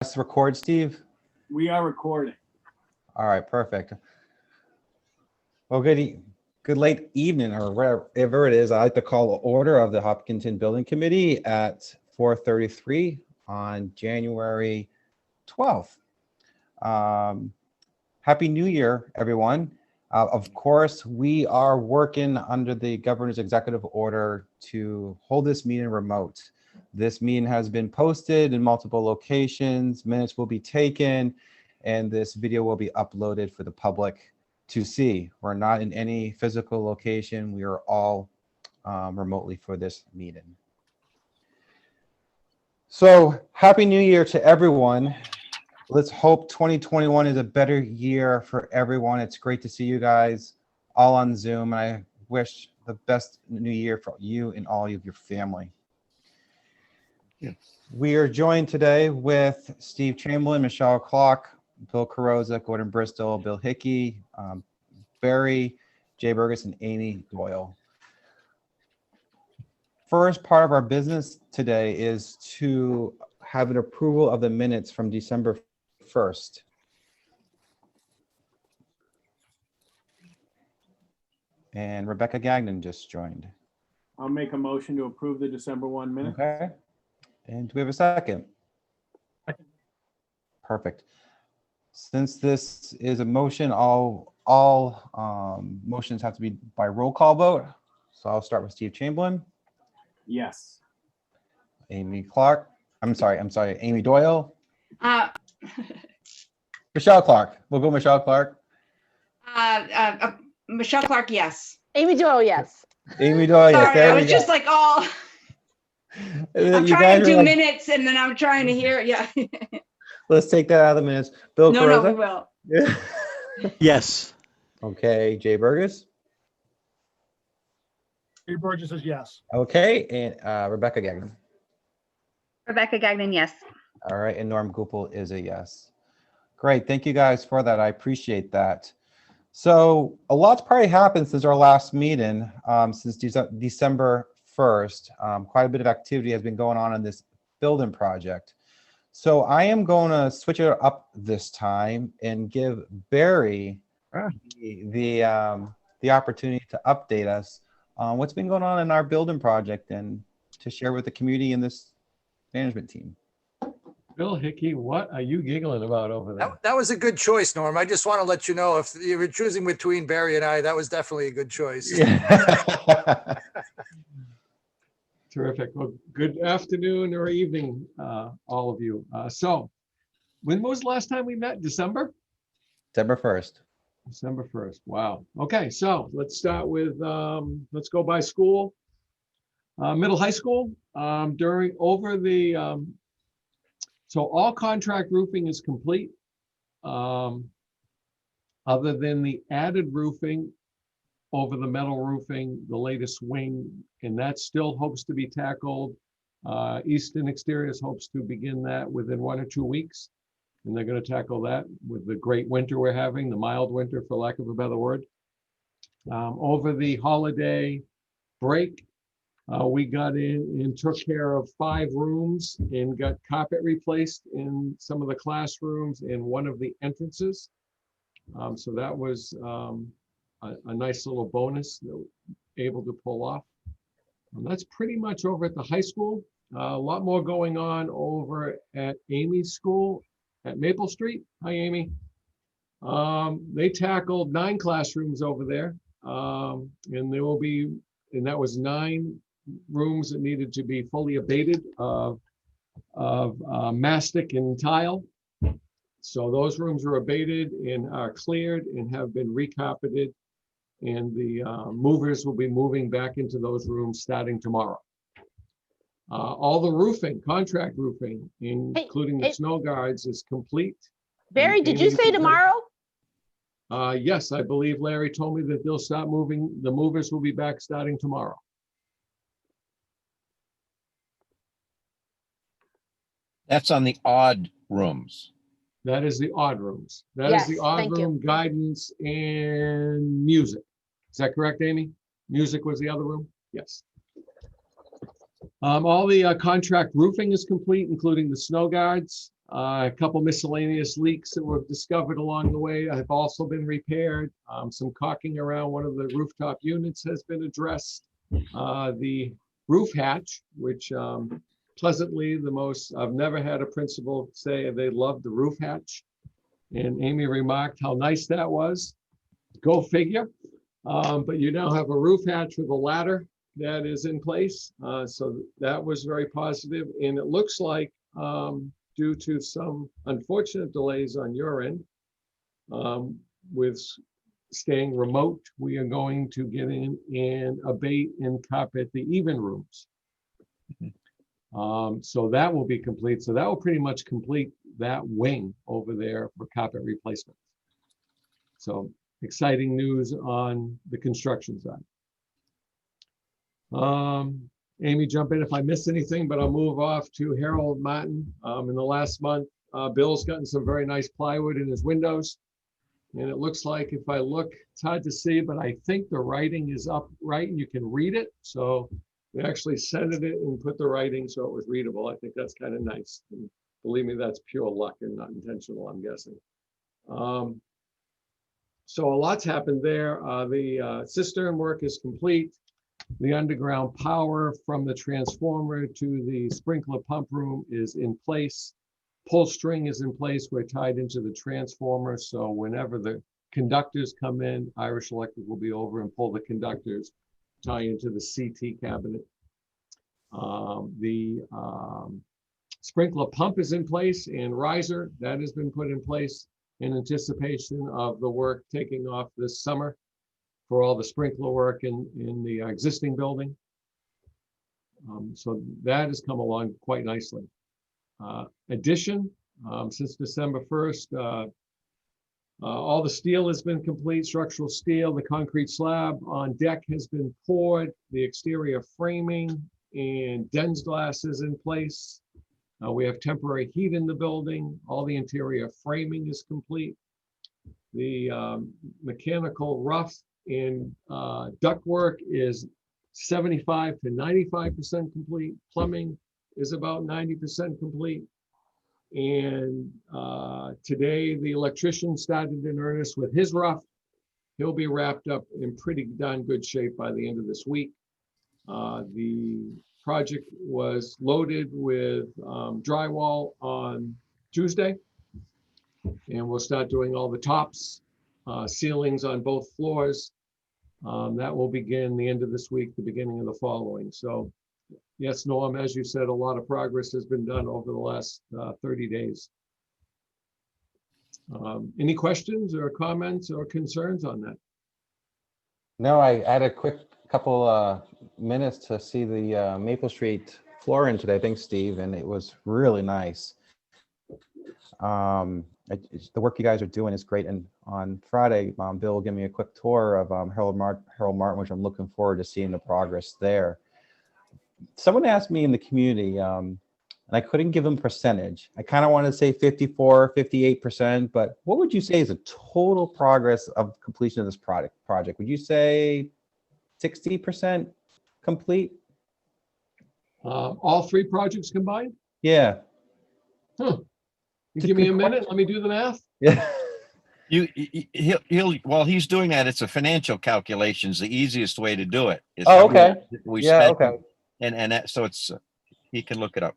Let's record, Steve. We are recording. All right, perfect. Well, good late evening or whatever it is. I'd like to call the order of the Hopkinton Building Committee at 4:33 on January 12th. Happy New Year, everyone. Of course, we are working under the governor's executive order to hold this meeting remote. This meeting has been posted in multiple locations, minutes will be taken, and this video will be uploaded for the public to see. We're not in any physical location. We are all remotely for this meeting. So happy New Year to everyone. Let's hope 2021 is a better year for everyone. It's great to see you guys all on Zoom. And I wish the best new year for you and all of your family. Yeah. We are joined today with Steve Chamberlain, Michelle Clark, Bill Carosa, Gordon Bristol, Bill Hickey, Barry, Jay Burgess, and Amy Doyle. First part of our business today is to have an approval of the minutes from December 1st. And Rebecca Gagnon just joined. I'll make a motion to approve the December 1 minutes. Okay. And do we have a second? Second. Perfect. Since this is a motion, all motions have to be by roll call vote. So I'll start with Steve Chamberlain, Yes. Amy Clark. I'm sorry, Amy Doyle. Michelle Clark. We'll go Michelle Clark. Michelle Clark, yes. Amy Doyle, yes. Amy Doyle, yes. Sorry, There I we was go. just like, oh, I'm You trying guys to are do like, minutes and then I'm trying to hear, yeah. let's take that out of the minutes. Bill No, we Carosa. will. Yes. Okay, Jay Burgess. Jay Burgess says yes. Okay, and Rebecca Gagnon. Rebecca Gagnon, yes. All right, and Norm Gupel is a yes. Great, thank you guys for that. I appreciate that. So a lot's probably happened since our last meeting, since December 1st. Quite a bit of activity has been going on in this building project. So I am going to switch it up this time and give Barry the opportunity to update us on what's been going on in our building project and to share with the community and this management team. Bill Hickey, what are you giggling about over there? That was a good choice, Norm. I just want to let you know if you were choosing between Barry and I, that was definitely a good choice. Yeah. Terrific. Well, good afternoon or evening, all of you. So when was the last time we met? December? December 1st. December 1st. Wow. Okay, so let's start with, let's go by school. Middle high school, so all contract roofing is complete. Other than the added roofing over the metal roofing, the latest wing, and that still hopes to be tackled. Eastern Exteriors hopes to begin that within 1 or 2 weeks. And they're going to tackle that with the great winter we're having, the mild winter, for lack of a better word. Over the holiday break, we got in and took care of 5 rooms and got carpet replaced in some of the classrooms and one of the entrances. So that was a nice little bonus that we're able to pull off. And that's pretty much over at the high school. A lot more going on over at Amy's school at Maple Street. Hi, Amy. They tackled 9 classrooms over there. And there will be, and that was 9 rooms that needed to be fully abated of mastic and tile. So those rooms are abated and are cleared and have been recarpeted. And the movers will be moving back into those rooms starting tomorrow. All the roofing, contract roofing, including the snow guards, is complete. Barry, did you say tomorrow? Yes, I believe Larry told me that they'll start moving. The movers will be back starting tomorrow. That's on the odd rooms. That is the odd rooms. That Yes, is the odd thank you. room, guidance and music. Is that correct, Amy? Music was the other room? Yes. All the contract roofing is complete, including the snow guards. A couple miscellaneous leaks that were discovered along the way have also been repaired. Some caulking around one of the rooftop units has been addressed. The roof hatch, which pleasantly I've never had a principal say they loved the roof hatch. And Amy remarked how nice that was. Go figure. But you now have a roof hatch with a ladder that is in place. So that was very positive. And it looks like due to some unfortunate delays on your end, with staying remote, we are going to get in and abate and carpet the even rooms. So that will be complete. So that will pretty much complete that wing over there for carpet replacement. So exciting news on the construction side. Amy, jump in if I missed anything, but I'll move off to Harold Martin. In the last month, Bill's gotten some very nice plywood in his windows. And it looks like if I look, it's hard to see, but I think the writing is up right and you can read it. So they actually centered it and put the writing so it was readable. I think that's kind of nice. And believe me, that's pure luck and not intentional, I'm guessing. So a lot's happened there. The cistern work is complete. The underground power from the transformer to the sprinkler pump room is in place. Pull string is in place. We're tied into the transformer. So whenever the conductors come in, Irish Electric will be over and pull the conductors, tie into the CT cabinet. The sprinkler pump is in place and riser, that has been put in place in anticipation of the work taking off this summer for all the sprinkler work in the existing building. So that has come along quite nicely. Addition, since December 1st, all the steel has been complete, structural steel, the concrete slab on deck has been poured, the exterior framing and Dens glass is in place. We have temporary heat in the building, all the interior framing is complete. The mechanical rough and ductwork is 75 to 95% complete. Plumbing is about 90% complete. And today the electrician started in earnest with his rough. He'll be wrapped up in pretty darn good shape by the end of this week. The project was loaded with drywall on Tuesday. And we'll start doing all the tops, ceilings on both floors. That will begin the end of this week, the beginning of the following. So yes, Norm, as you said, a lot of progress has been done over the last 30 days. Any questions or comments or concerns on that? No, I had a quick couple minutes to see the Maple Street flooring today. Thanks, Steve, and it was really nice. The work you guys are doing is great. And on Friday, Bill will give me a quick tour of Harold Martin, which I'm looking forward to seeing the progress there. Someone asked me in the community, and I couldn't give them percentage. I kind of wanted to say 54, 58%, but what would you say is a total progress of completion of this project? Would you say 60% complete? All three projects combined? Yeah. Huh. You give me a minute, let me do the math. Yeah. He'll while he's doing that, it's a financial calculations. The easiest way to do it is Oh, okay. we Yeah, spent, okay. and that, so it's he can look it up.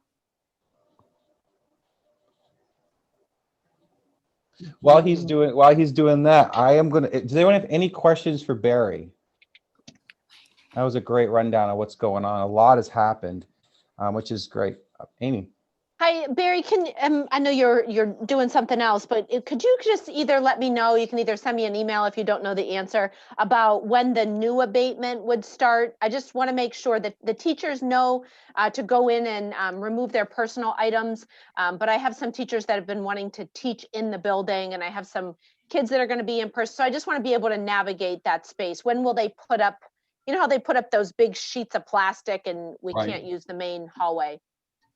While he's doing that, I am gonna. Does anyone have any questions for Barry? That was a great rundown of what's going on. A lot has happened, which is great. Amy. Hi, Barry, I know you're doing something else, but could you just either let me know, you can either send me an email if you don't know the answer, about when the new abatement would start? I just want to make sure that the teachers know to go in and remove their personal items. But I have some teachers that have been wanting to teach in the building, and I have some kids that are going to be in person. So I just want to be able to navigate that space. When will they put up, you know how they put up those big sheets of plastic and we Right. can't use the main hallway?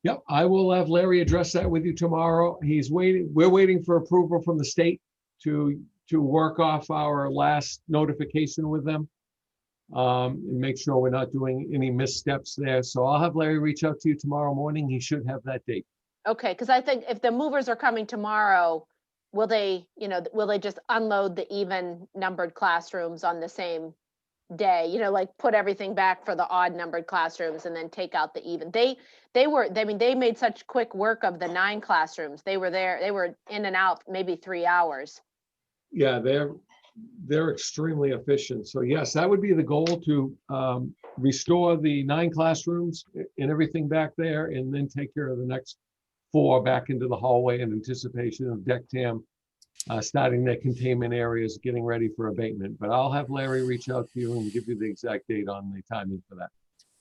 Yep, I will have Larry address that with you tomorrow. He's waiting. We're waiting for approval from the state to work off our last notification with them and make sure we're not doing any missteps there. So I'll have Larry reach out to you tomorrow morning. He should have that date. Okay, because I think if the movers are coming tomorrow, will they, will they just unload the even numbered classrooms on the same day? Like put everything back for the odd numbered classrooms and then take out the even. They made such quick work of the 9 classrooms. They were in and out maybe 3 hours. Yeah, they're extremely efficient. So yes, that would be the goal, to restore the 9 classrooms and everything back there, and then take care of the next 4 back into the hallway in anticipation of deck tam starting their containment areas, getting ready for abatement. But I'll have Larry reach out to you and give you the exact date on the timing for that.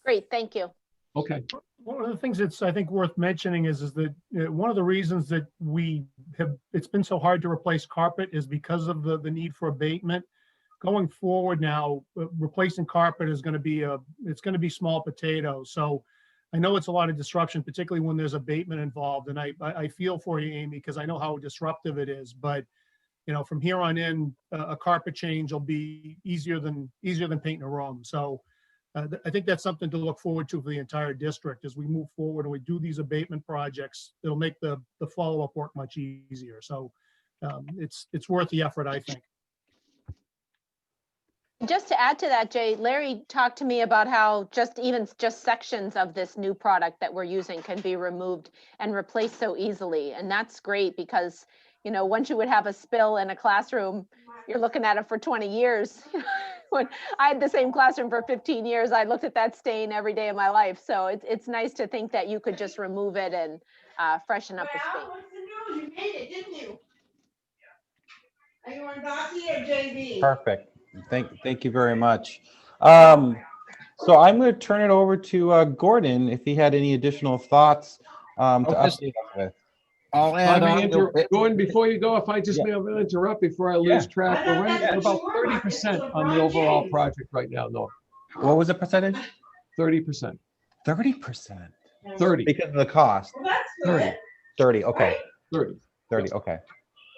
Great, thank you. Okay. One of the things that's, I think, worth mentioning is that one of the reasons that it's been so hard to replace carpet is because of the need for abatement. Going forward now, replacing carpet is going to be small potatoes. So I know it's a lot of disruption, particularly when there's abatement involved. And I feel for you, Amy, because I know how disruptive it is. But from here on in, a carpet change will be easier than painting a room. So I think that's something to look forward to for the entire district as we move forward and we do these abatement projects. It'll make the follow-up work much easier. So it's worth the effort, I think. Just to add to that, Jay, Larry talked to me about how just sections of this new product that we're using can be removed and replaced so easily. And that's great because, once you would have a spill in a classroom, you're looking at it for 20 years. When I had the same classroom for 15 years, I looked at that stain every day of my life. So it's nice to think that you could just remove it and freshen up the space. What's the news? You made it, didn't you? Are you on Docky or JV? Perfect. Thank you very much. So I'm going to turn it over to Gordon if he had any additional thoughts to update us with. I'll add on. Gordon, before you go, if I just may interrupt before I lose track, we're running at about 30% on the overall project right now, Norm. What was the percentage? 30%. 30%. 30. Because of the cost. Well, that's good. 30. Okay. 30. 30. Okay.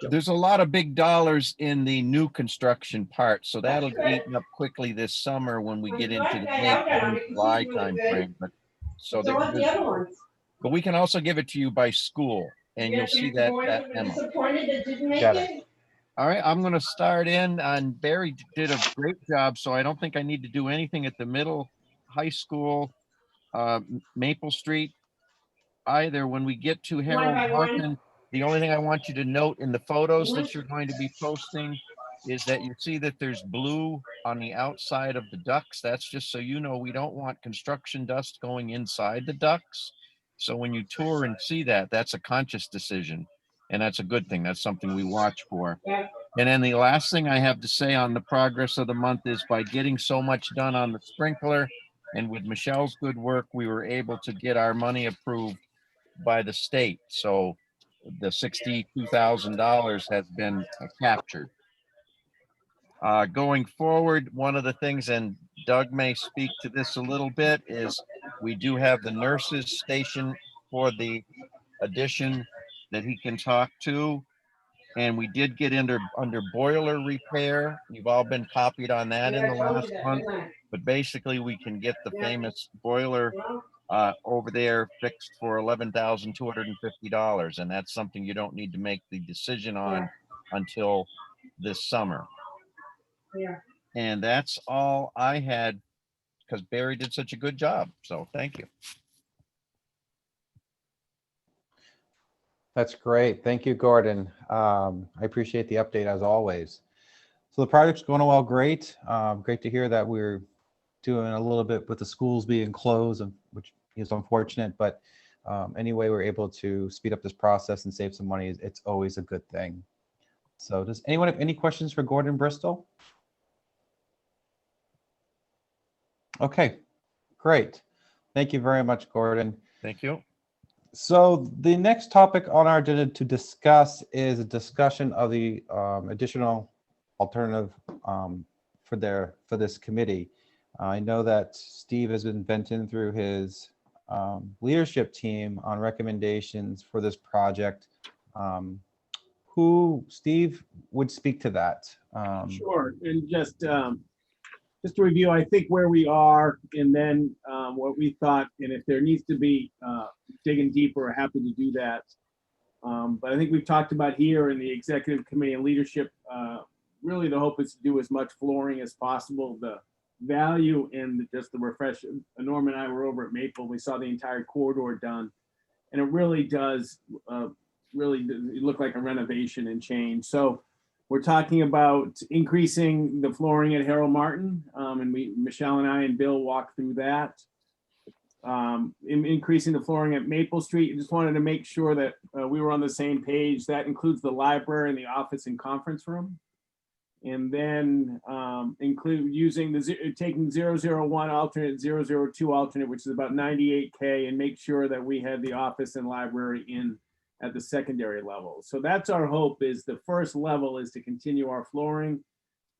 There's a lot of big dollars in the new construction part, so that'll be eaten up quickly this summer when we get into the May, June, July timeframe. But but we can also give it to you by school, and you'll see that memo. Disappointed it didn't make Got it? All right, I'm going to start in on Barry did a great job, so I don't think I need to do anything at the middle high school, Maple Street either. When we get to Harold Harkin, the only thing I want you to note in the photos that you're going to be posting is that you see that there's blue on the outside of the ducts. That's just so you know we don't want construction dust going inside the ducts. So when you tour and see that, that's a conscious decision. And that's a good thing. That's something we watch for. And then the last thing I have to say on the progress of the month is by getting so much done on the sprinkler and with Michelle's good work, we were able to get our money approved by the state. So the $62,000 has been captured. Going forward, one of the things, and Doug may speak to this a little bit, is we do have the nurses station for the addition that he can talk to. And we did get under boiler repair. You've all been copied on that in the last month. But basically, we can get the famous boiler over there fixed for $11,250. And that's something you don't need to make the decision on until this summer. And that's all I had because Barry did such a good job. So thank you. That's great. Thank you, Gordon. I appreciate the update as always. So the project's going well, great. Great to hear that we're doing a little bit with the schools being closed, which is unfortunate, but anyway, we're able to speed up this process and save some money. It's always a good thing. So does anyone have any questions for Gordon Bristol? Okay, great. Thank you very much, Gordon. Thank you. So the next topic on our agenda to discuss is a discussion of the additional alternative for this committee. I know that Steve has been venting through his leadership team on recommendations for this project. Who, Steve, would speak to that? Sure, and just just to review, I think where we are and then what we thought, and if there needs to be digging deeper, we're happy to do that. But I think we've talked about here in the executive committee and leadership, really the hope is to do as much flooring as possible. The value in just the refresh, Norm and I were over at Maple, we saw the entire corridor done. And it really does look like a renovation and change. So we're talking about increasing the flooring at Harold Martin. And Michelle and I and Bill walked through that. Increasing the flooring at Maple Street. I just wanted to make sure that we were on the same page. That includes the library and the office and conference room. And then taking 001 alternate, 002 alternate, which is about 98K, and make sure that we had the office and library in at the secondary level. So that's our hope, is the first level is to continue our flooring,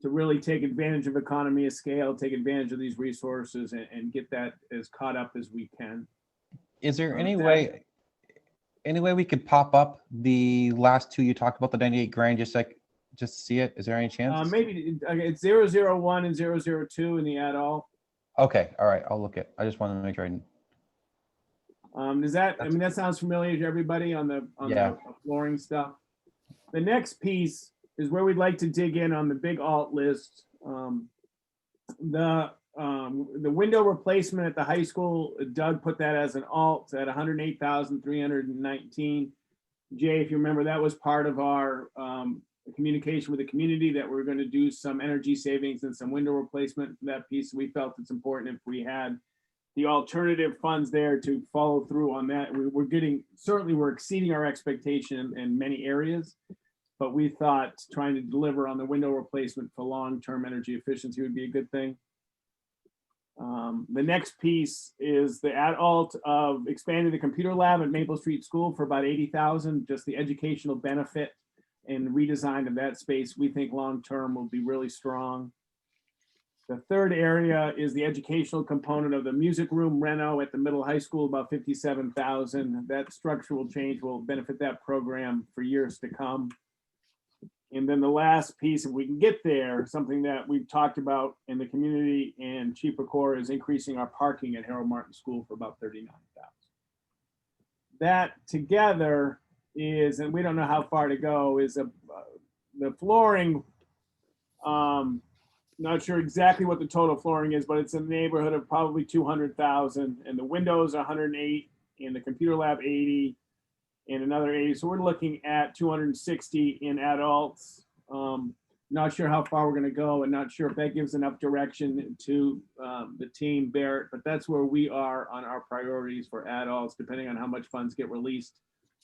to really take advantage of economy of scale, take advantage of these resources and get that as caught up as we can. Is there any way we could pop up the last two you talked about, the 98 grand, just to see it? Is there any chance? Maybe it's 001 and 002 in the add-all. Okay, all right, I'll look at. I just wanted to make sure I didn't. Does that, I mean, that sounds familiar to everybody on the flooring stuff. The next piece is where we'd like to dig in on the big alt list. The window replacement at the high school, Doug put that as an alt at 108,319. Jay, if you remember, that was part of our communication with the community that we're going to do some energy savings and some window replacement for that piece. We felt it's important if we had the alternative funds there to follow through on that. We're exceeding our expectation in many areas, but we thought trying to deliver on the window replacement for long-term energy efficiency would be a good thing. The next piece is the alt of expanding the computer lab at Maple Street School for about 80,000, just the educational benefit and redesign of that space. We think long-term will be really strong. The third area is the educational component of the music room reno at the middle high school, about 57,000. That structural change will benefit that program for years to come. And then the last piece, if we can get there, something that we've talked about in the community and Chief Procor, is increasing our parking at Harold Martin School for about 39,000. That together is, and we don't know how far to go, is the flooring. Not sure exactly what the total flooring is, but it's in the neighborhood of probably 200,000, and the windows 108, and the computer lab 80, and another 80. So we're looking at 260 in adults. Not sure how far we're going to go, and not sure if that gives enough direction to the team, Barrett, but that's where we are on our priorities for adults, depending on how much funds get released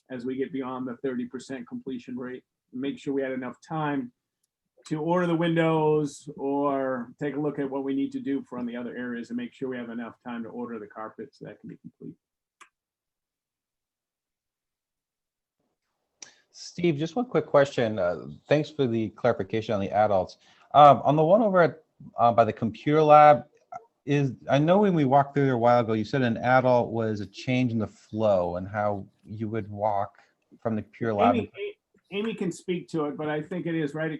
as we get beyond the 30% completion rate. Make sure we had enough time to order the windows or take a look at what we need to do for on the other areas and make sure we have enough time to order the carpet so that can be complete. Steve, just one quick question. Thanks for the clarification on the adults. On the one over at by the computer lab, I know when we walked through there a while ago, you said an adult was a change in the flow and how you would walk from the computer lab. Amy can speak to it, but I think it is right.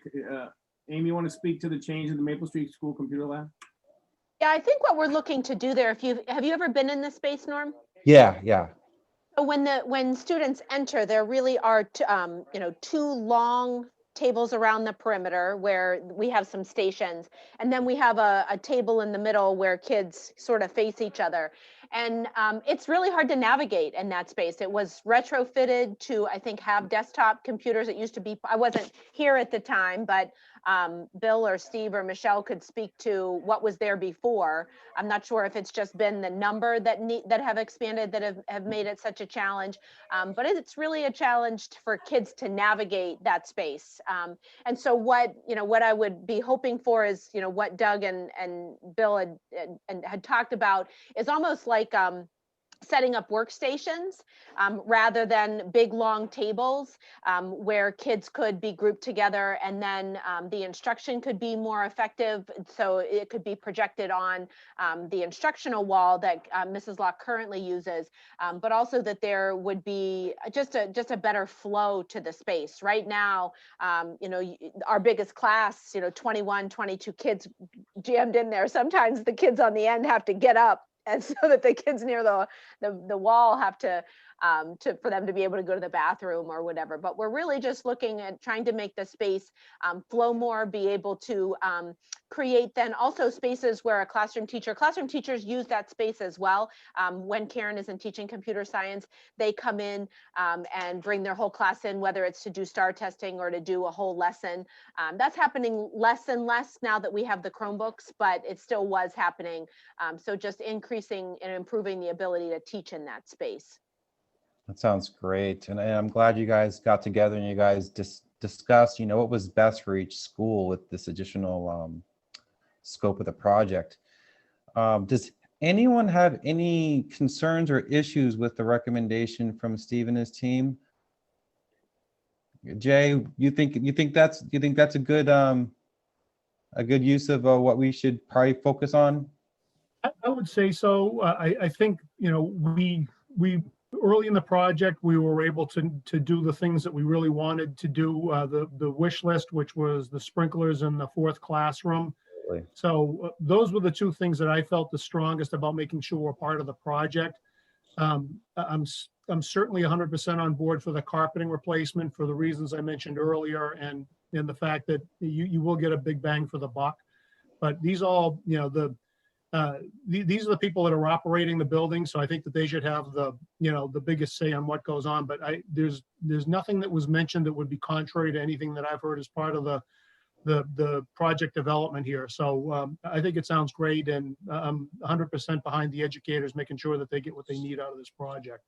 Amy, you want to speak to the change in the Maple Street School computer lab? Yeah, I think what we're looking to do there, have you ever been in this space, Norm? Yeah. So when students enter, there really are two long tables around the perimeter where we have some stations, and then we have a table in the middle where kids sort of face each other. And it's really hard to navigate in that space. It was retrofitted to, I think, have desktop computers. It used to be, I wasn't here at the time, but Bill or Steve or Michelle could speak to what was there before. I'm not sure if it's just been the number that have expanded that have made it such a challenge, but it's really a challenge for kids to navigate that space. And so what I would be hoping for is, what Doug and Bill had talked about is almost like setting up workstations rather than big long tables where kids could be grouped together, and then the instruction could be more effective. So it could be projected on the instructional wall that Mrs. Locke currently uses, but also that there would be just a better flow to the space. Right now, you know, our biggest class, you know, 21, 22 kids jammed in there. Sometimes the kids on the end have to get up, and so that the kids near the wall have to for them to be able to go to the bathroom or whatever. But we're really just looking at trying to make the space flow more, be able to create then also spaces where classroom teachers use that space as well. When Karen isn't teaching computer science, they come in and bring their whole class in, whether it's to do STAR testing or to do a whole lesson. That's happening less and less now that we have the Chromebooks, but it still was happening. So just increasing and improving the ability to teach in that space. That sounds great. And I'm glad you guys got together and you guys discussed, you know, what was best for each school with this additional scope of the project. Does anyone have any concerns or issues with the recommendation from Steve and his team? Jay, you think that's a good use of what we should probably focus on? I would say so. I think, you know, we early in the project, we were able to do the things that we really wanted to do. The wish list, which was the sprinklers in the 4th classroom. Really? So those were the two things that I felt the strongest about making sure we're part of the project. I'm certainly 100% on board for the carpeting replacement for the reasons I mentioned earlier, and the fact that you will get a big bang for the buck. But these all, you know, these are the people that are operating the building, so I think that they should have the biggest say on what goes on. But there's nothing that was mentioned that would be contrary to anything that I've heard as part of the project development here. So I think it sounds great, and I'm 100% behind the educators making sure that they get what they need out of this project.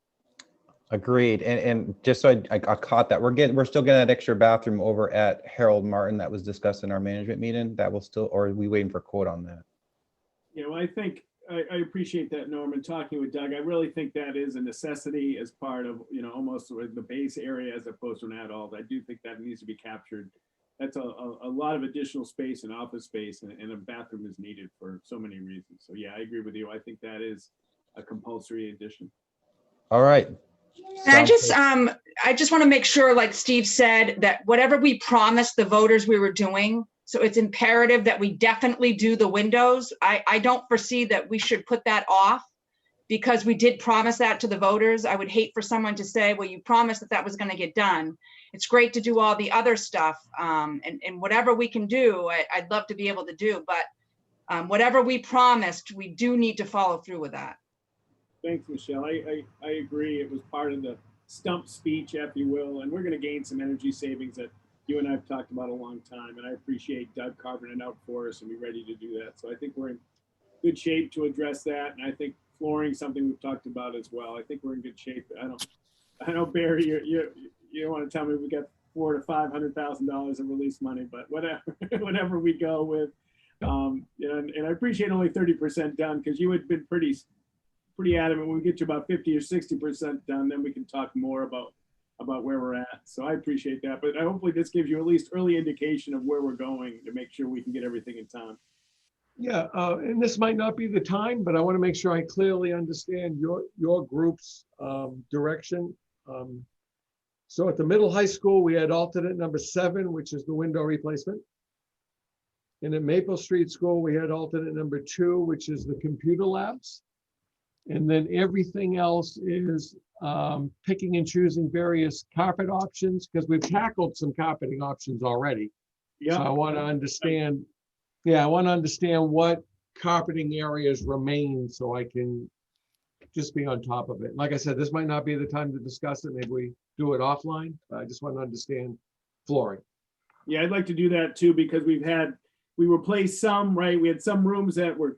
Agreed. And just so I caught that, we're still getting that extra bathroom over at Harold Martin that was discussed in our management meeting. That will still, or are we waiting for a quote on that? You know, I think I appreciate that, Norman. Talking with Doug, I really think that is a necessity as part of, you know, almost the base area as opposed to an adult. I do think that needs to be captured. That's a lot of additional space and office space, and a bathroom is needed for so many reasons. So yeah, I agree with you. I think that is a compulsory addition. All right. And I just want to make sure, like Steve said, that whatever we promised the voters we were doing, so it's imperative that we definitely do the windows. I don't foresee that we should put that off because we did promise that to the voters. I would hate for someone to say, well, you promised that was going to get done. It's great to do all the other stuff, and whatever we can do, I'd love to be able to do, but whatever we promised, we do need to follow through with that. Thanks, Michelle. I agree. It was part of the stump speech, if you will, and we're going to gain some energy savings that you and I have talked about a long time, and I appreciate Doug carving it out for us and be ready to do that. So I think we're in good shape to address that, and I think flooring something we've talked about as well. I think we're in good shape. I know Barry, you don't want to tell me we got $400,000 to $500,000 of release money, but whatever we go with, you know, and I appreciate only 30% done because you had been pretty adamant. When we get to about 50 or 60% done, then we can talk more about where we're at. So I appreciate that, but hopefully this gives you at least early indication of where we're going to make sure we can get everything in time. Yeah, and this might not be the time, but I want to make sure I clearly understand your group's direction. So at the middle high school, we had alternate number 7, which is the window replacement. And at Maple Street School, we had alternate number 2, which is the computer labs. And then everything else is picking and choosing various carpet options, because we've tackled some carpeting options already. Yeah. So I want to understand, I want to understand what carpeting areas remain so I can just be on top of it. Like I said, this might not be the time to discuss it. Maybe we do it offline. I just want to understand flooring. Yeah, I'd like to do that too, because we replaced some, right? We had some rooms that were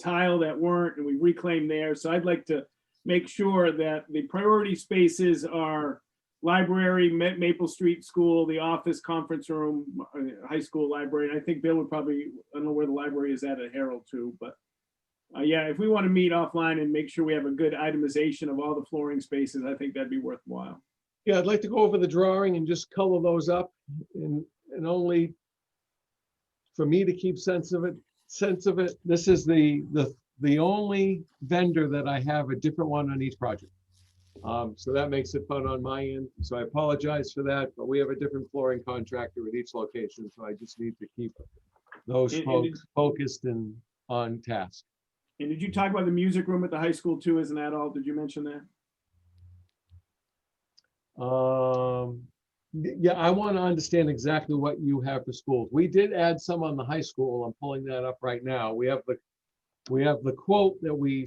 tile that weren't, and we reclaimed there. So I'd like to make sure that the priority spaces are library, Maple Street School, the office, conference room, high school library. And I think Bill would probably, I don't know where the library is at Harold too, but Yeah, if we want to meet offline and make sure we have a good itemization of all the flooring spaces, I think that'd be worthwhile. Yeah, I'd like to go over the drawing and just color those up and only for me to keep sense of it. This is the only vendor that I have a different one on each project. So that makes it fun on my end. So I apologize for that, but we have a different flooring contractor at each location. So I just need to keep those folks focused and on task. And did you talk about the music room at the high school too? Isn't that all? Did you mention that? Yeah, I want to understand exactly what you have for schools. We did add some on the high school. I'm pulling that up right now. We have the quote that we.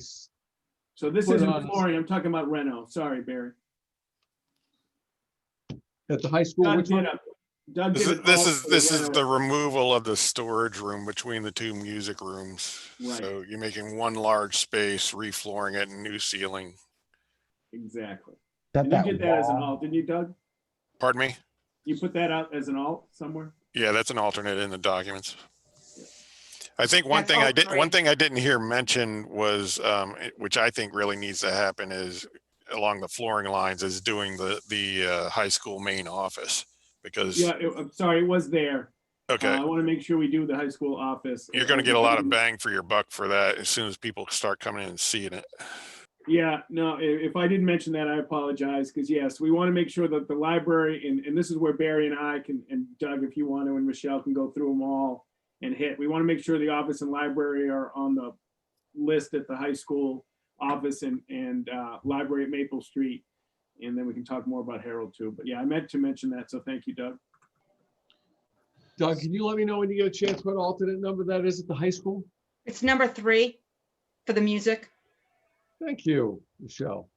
So this Put isn't on- flooring. I'm talking about Reno. Sorry, Barry. At the high school, Doug which one? did Doug This did is an this alt is for this is Reno. the removal of the storage room between the two music rooms. Right. So you're making one large space, reflooring it, and new ceiling. Exactly. That, And you that did that as an wall- alt, didn't you, Doug? Pardon me? You put that out as an alt somewhere? Yeah, that's an alternate in the documents. I think one That's thing I alt did, three. one thing I didn't hear mentioned was, which I think really needs to happen is along the flooring lines is doing the high school main office because, Yeah, I'm sorry, it was there. okay, I want to make sure we do the high school office. you're going to get a lot of bang for your buck for that as soon as people start coming in and seeing it. Yeah, no, if I didn't mention that, I apologize, because yes, we want to make sure that the library, and this is where Barry and I can, and Doug, if you want to, and Michelle can go through them all and hit. We want to make sure the office and library are on the list at the high school office and library at Maple Street. And then we can talk more about Harold too. But yeah, I meant to mention that, so thank you, Doug. Doug, can you let me know when you get a chance what alternate number that is at the high school? It's number 3 for the music. Thank you, Michelle.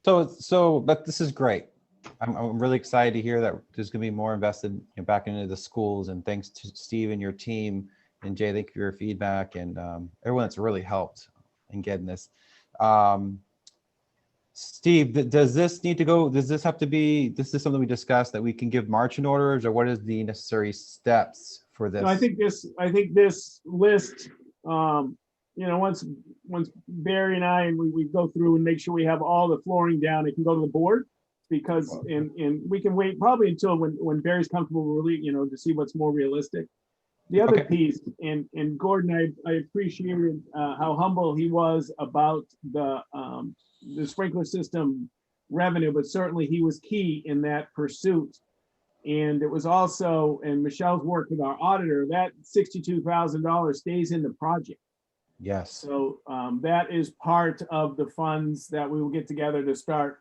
But this is great. I'm really excited to hear that there's going to be more invested back into the schools, and thanks to Steve and your team and Jay, thank you for your feedback and everyone that's really helped in getting this. Steve, does this need to go? Does this have to be? This is something we discussed that we can give marching orders, or what is the necessary steps for this? No, I think this list, once Barry and I, and we go through and make sure we have all the flooring down, it can go to the board, because, and we can wait probably until when Barry's comfortable, really, to see what's more realistic. The other Okay. piece, and Gordon, I appreciated how humble he was about the sprinkler system revenue, but certainly he was key in that pursuit. And it was also, and Michelle's work with our auditor, that $62,000 stays in the project. Yes. So that is part of the funds that we will get together to start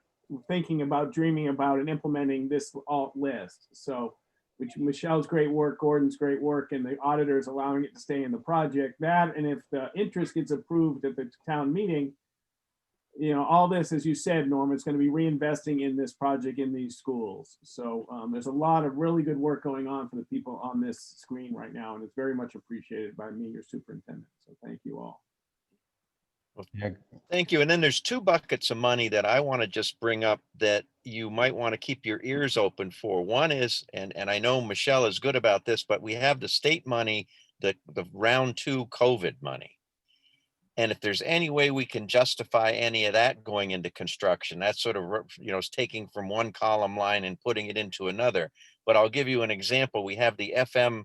thinking about, dreaming about, and implementing this alt list. So, which Michelle's great work, Gordon's great work, and the auditor is allowing it to stay in the project. That, and if the interest gets approved at the town meeting, all this, as you said, Norm, it's going to be reinvesting in this project in these schools. So there's a lot of really good work going on for the people on this screen right now, and it's very much appreciated by me, your superintendent. So thank you all. Yeah. Thank you. And then there's 2 buckets of money that I want to just bring up that you might want to keep your ears open for. One is, and I know Michelle is good about this, but we have the state money, the round 2 COVID money. And if there's any way we can justify any of that going into construction, that's sort of, is taking from one column line and putting it into another. But I'll give you an example. We have the FM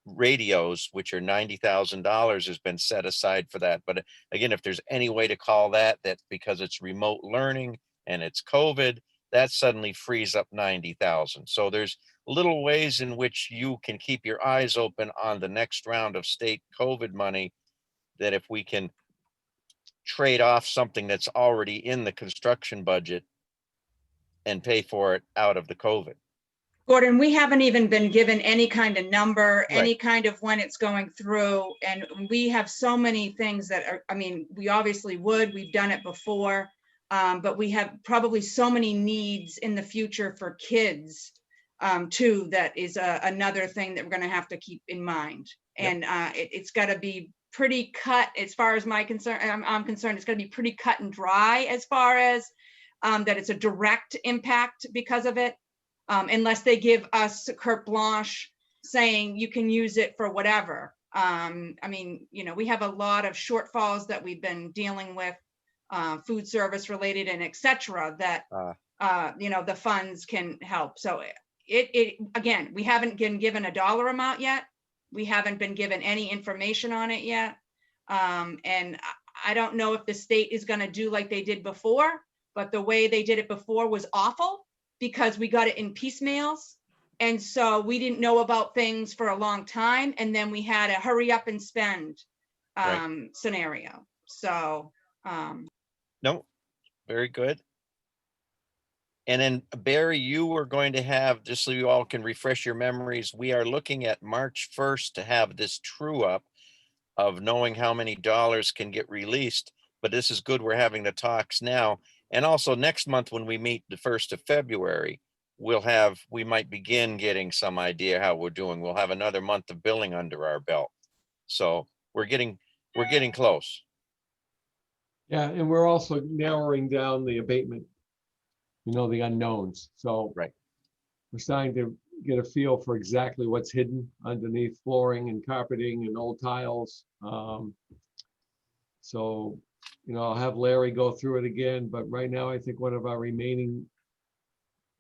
radios, which are $90,000 has been set aside for that. But again, if there's any way to call that because it's remote learning and it's COVID, that suddenly frees up 90,000. So there's little ways in which you can keep your eyes open on the next round of state COVID money, that if we can trade off something that's already in the construction budget and pay for it out of the COVID. Gordon, we haven't even been given any kind of number, Right. any kind of when it's going through. And we have so many things that are, we obviously we've done it before, but we have probably so many needs in the future for kids too. That is another thing that we're going to have to keep in mind. Yep. And it's got to be pretty cut as far as I'm concerned. It's going to be pretty cut and dry as far as that it's a direct impact because of it. Unless they give us carte blanche saying you can use it for whatever. I mean, we have a lot of shortfalls that we've been dealing with, food service related and et cetera, that, the funds can help. So again, we haven't been given a dollar amount yet. We haven't been given any information on it yet. And I don't know if the state is going to do like they did before, but the way they did it before was awful because we got it in piecemeals. And so we didn't know about things for a long time. And then we had a hurry up and spend scenario. So. No, very good. And then Barry, you were going to have, just so you all can refresh your memories, we are looking at March 1st to have this true up of knowing how many dollars can get released. But this is good. We're having the talks now. And also next month, when we meet the 1st of February, we might begin getting some idea how we're doing. We'll have another month of billing under our belt. So we're getting close. Yeah, and we're also narrowing down the abatement, the unknowns. So right, we're starting to get a feel for exactly what's hidden underneath flooring and carpeting and old tiles. So, I'll have Larry go through it again, but right now I think one of our remaining,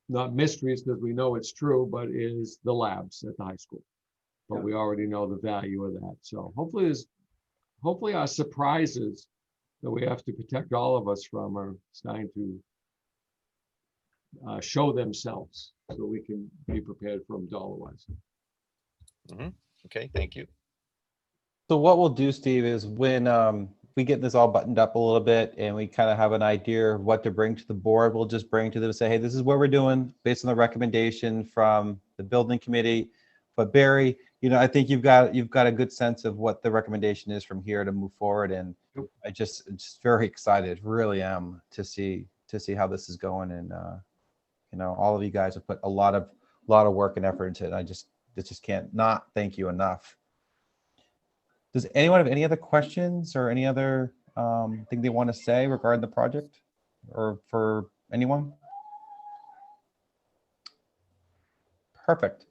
not mysteries because we know it's true, but is the labs at the high school. But we already know the value of that. So hopefully our surprises that we have to protect all of us from are starting to show themselves so we can be prepared for them dollar-wise. Okay, thank you. So what we'll do, Steve, is when we get this all buttoned up a little bit and we kind of have an idea of what to bring to the board, we'll just bring to them and say, hey, this is what we're doing based on the recommendation from the building committee. But Barry, I think you've got a good sense of what the recommendation is from here to move forward. And I'm just very excited, really am, to see how this is going. And all of you guys have put a lot of work and effort into it. I just can't not thank you enough. Does anyone have any other questions or any other thing they want to say regarding the project or for anyone? Perfect.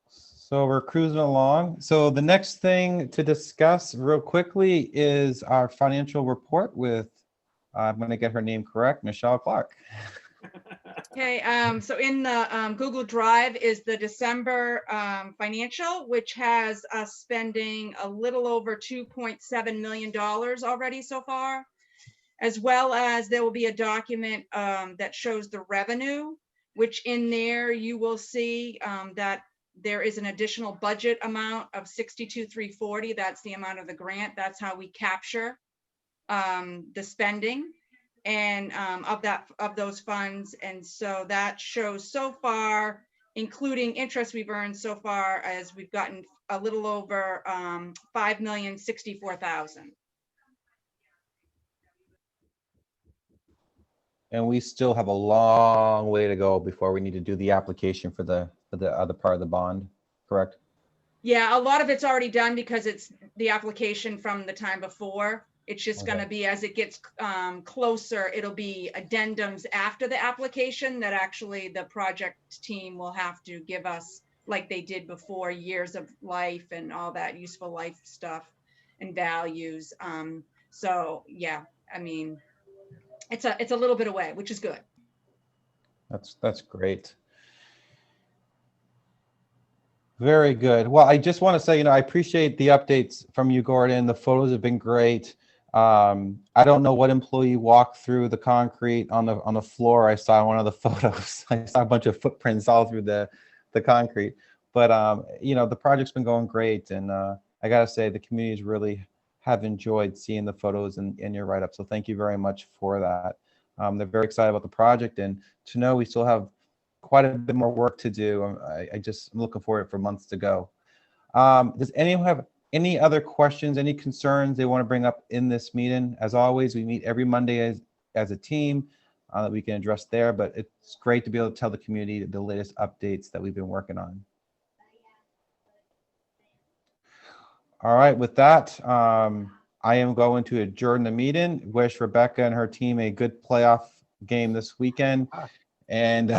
So we're cruising along. So the next thing to discuss real quickly is our financial report with, I'm going to get her name correct, Michelle Clark. Okay, so in the Google Drive is the December financial, which has us spending a little over $2.7 million already so far, as well as there will be a document that shows the revenue, which in there you will see that there is an additional budget amount of $62,340. That's the amount of the grant. That's how we capture the spending and of those funds. And so that shows so far, including interest we've earned so far, as we've gotten a little over $5,064,000. And we still have a long way to go before we need to do the application for the other part of the bond, correct? Yeah, a lot of it's already done because it's the application from the time before. It's just going to be, as it gets closer, it'll be addendums after the application that actually the project team will have to give us, like they did before, years of life and all that useful life stuff and values. So yeah, I mean, it's a little bit away, which is good. That's great. Very good. Well, I just want to say, I appreciate the updates from you, Gordon. The photos have been great. I don't know what employee walked through the concrete on the floor. I saw one of the photos. I saw a bunch of footprints all through the concrete. But the project's been going great, and I gotta say the communities really have enjoyed seeing the photos and your write-up. So thank you very much for that. They're very excited about the project, and to know we still have quite a bit more work to do. I'm looking forward for months to go. Does anyone have any other questions, any concerns they want to bring up in this meeting? As always, we meet every Monday as a team that we can address there, but it's great to be able to tell the community the latest updates that we've been working on. All right, with that, I am going to adjourn the meeting. Wish Rebecca and her team a good playoff game this weekend. And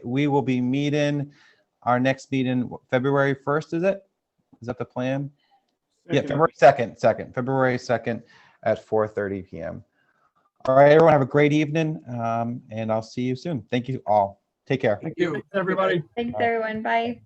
we will be meeting, our next meeting, February 1st, is it? Is that the plan? Yeah, Second. February 2nd at 4:30 p.m. All right, everyone have a great evening, and I'll see you soon. Thank you all. Take care. Thank you. Thanks, everybody. Thanks, Bye. everyone. Bye.